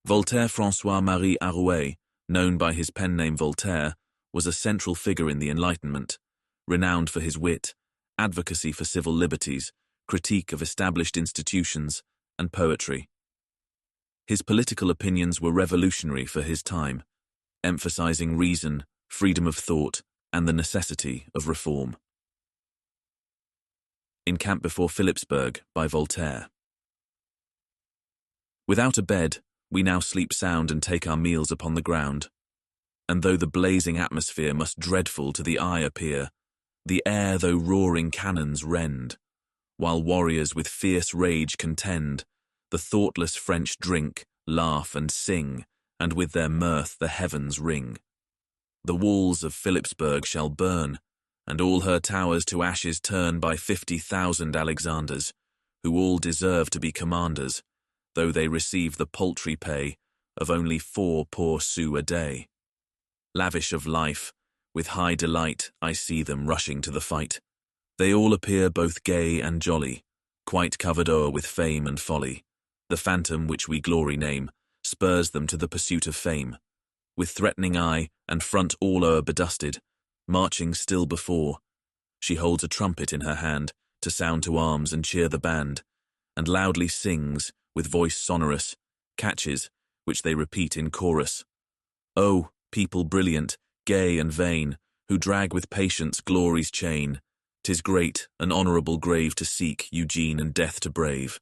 Voltaire François-Marie Arouet, known by his pen name Voltaire, was a central figure in the Enlightenment, renowned for his wit, advocacy for civil liberties, critique of established institutions, and poetry. His political opinions were revolutionary for his time, emphasizing reason, freedom of thought, and the necessity of reform. In Camp Before Philipsburg by Voltaire. Without a bed, we now sleep sound and take our meals upon the ground. And though the blazing atmosphere must dreadful to the eye appear, the air though roaring cannons rend, while warriors with fierce rage contend, the thoughtless French drink, laugh and sing, and with their mirth the heavens ring. The walls of Philipsburg shall burn, and all her towers to ashes turn by 50,000 Alexanders, who all deserve to be commanders, though they receive the paltry pay of only 4 poor sous a day. Lavish of life, with high delight I see them rushing to the fight. They all appear both gay and jolly, quite covered o'er with fame and folly. The phantom which we glory name spurs them to the pursuit of fame. With threatening eye and front all o'er bedusted, marching still before, she holds a trumpet in her hand to sound to arms and cheer the band, and loudly sings, with voice sonorous, catches, which they repeat in chorus. Oh, people brilliant, gay and vain, who drag with patience glory's chain, 'tis great, an honourable grave to seek, Eugene, and death to brave.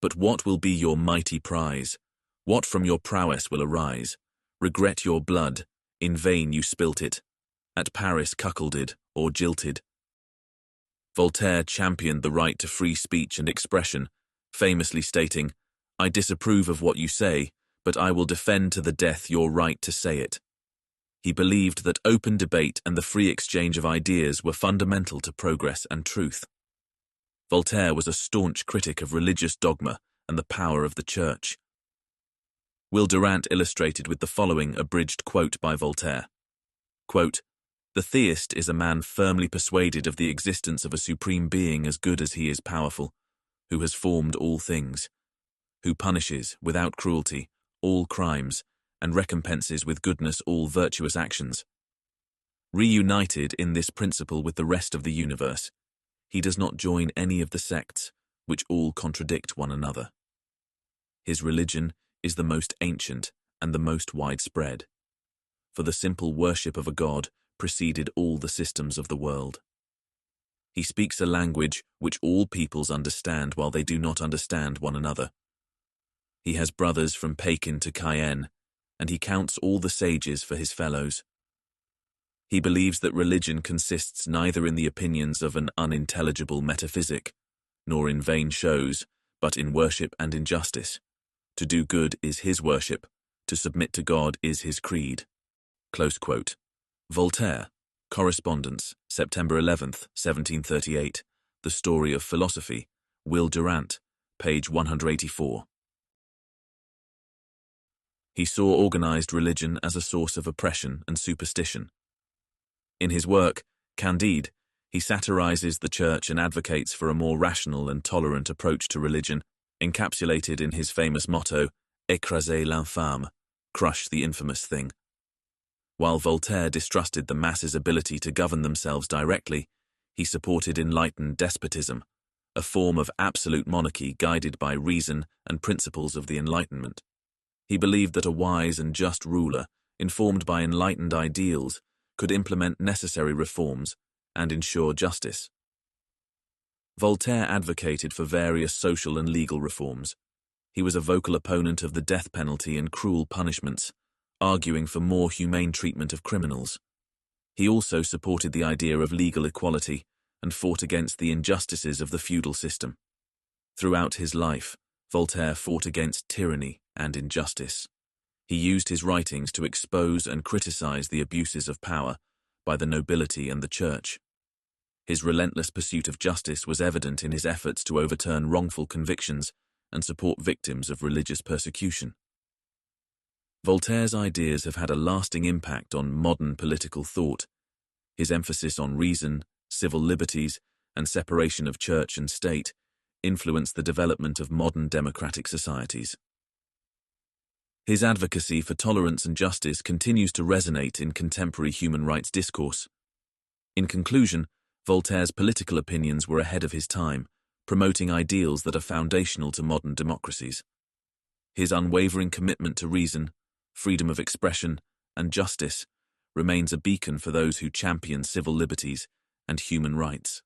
But what will be your mighty prize? What from your prowess will arise? Regret your blood, in vain you spilt it, at Paris cuckolded or jilted. Voltaire championed the right to free speech and expression, famously stating, I disapprove of what you say, but I will defend to the death your right to say it. He believed that open debate and the free exchange of ideas were fundamental to progress and truth. Voltaire was a staunch critic of religious dogma and the power of the church. Will Durant illustrated with the following abridged quote by Voltaire. Quote, the theist is a man firmly persuaded of the existence of a supreme being as good as he is powerful, who has formed all things, who punishes, without cruelty, all crimes, and recompenses with goodness all virtuous actions. Reunited in this principle with the rest of the universe, he does not join any of the sects, which all contradict one another. His religion is the most ancient and the most widespread, for the simple worship of a god preceded all the systems of the world. He speaks a language which all peoples understand while they do not understand one another. He has brothers from Pekin to Cayenne, and he counts all the sages for his fellows. He believes that religion consists neither in the opinions of an unintelligible metaphysic, nor in vain shows, but in worship and in justice. To do good is his worship, to submit to God is his creed. Close quote. Voltaire, Correspondence, September 11th, 1738, The Story of Philosophy, Will Durant, page 184. He saw organized religion as a source of oppression and superstition. In his work, Candide, he satirizes the church and advocates for a more rational and tolerant approach to religion, encapsulated in his famous motto, Écrasez l'infâme, crush the infamous thing. While Voltaire distrusted the masses' ability to govern themselves directly, he supported Enlightened Despotism, a form of absolute monarchy guided by reason and principles of the Enlightenment. He believed that a wise and just ruler, informed by enlightened ideals, could implement necessary reforms and ensure justice. Voltaire advocated for various social and legal reforms. He was a vocal opponent of the death penalty and cruel punishments, arguing for more humane treatment of criminals. He also supported the idea of legal equality and fought against the injustices of the feudal system. Throughout his life, Voltaire fought against tyranny and injustice. He used his writings to expose and criticize the abuses of power by the nobility and the church. His relentless pursuit of justice was evident in his efforts to overturn wrongful convictions and support victims of religious persecution. Voltaire's ideas have had a lasting impact on modern political thought. His emphasis on reason, civil liberties, and separation of church and state influenced the development of modern democratic societies. His advocacy for tolerance and justice continues to resonate in contemporary human rights discourse. In conclusion, Voltaire's political opinions were ahead of his time, promoting ideals that are foundational to modern democracies. His unwavering commitment to reason, freedom of expression, and justice remains a beacon for those who champion civil liberties and human rights.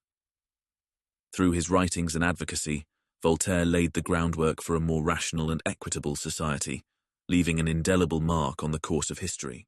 Through his writings and advocacy, Voltaire laid the groundwork for a more rational and equitable society, leaving an indelible mark on the course of history.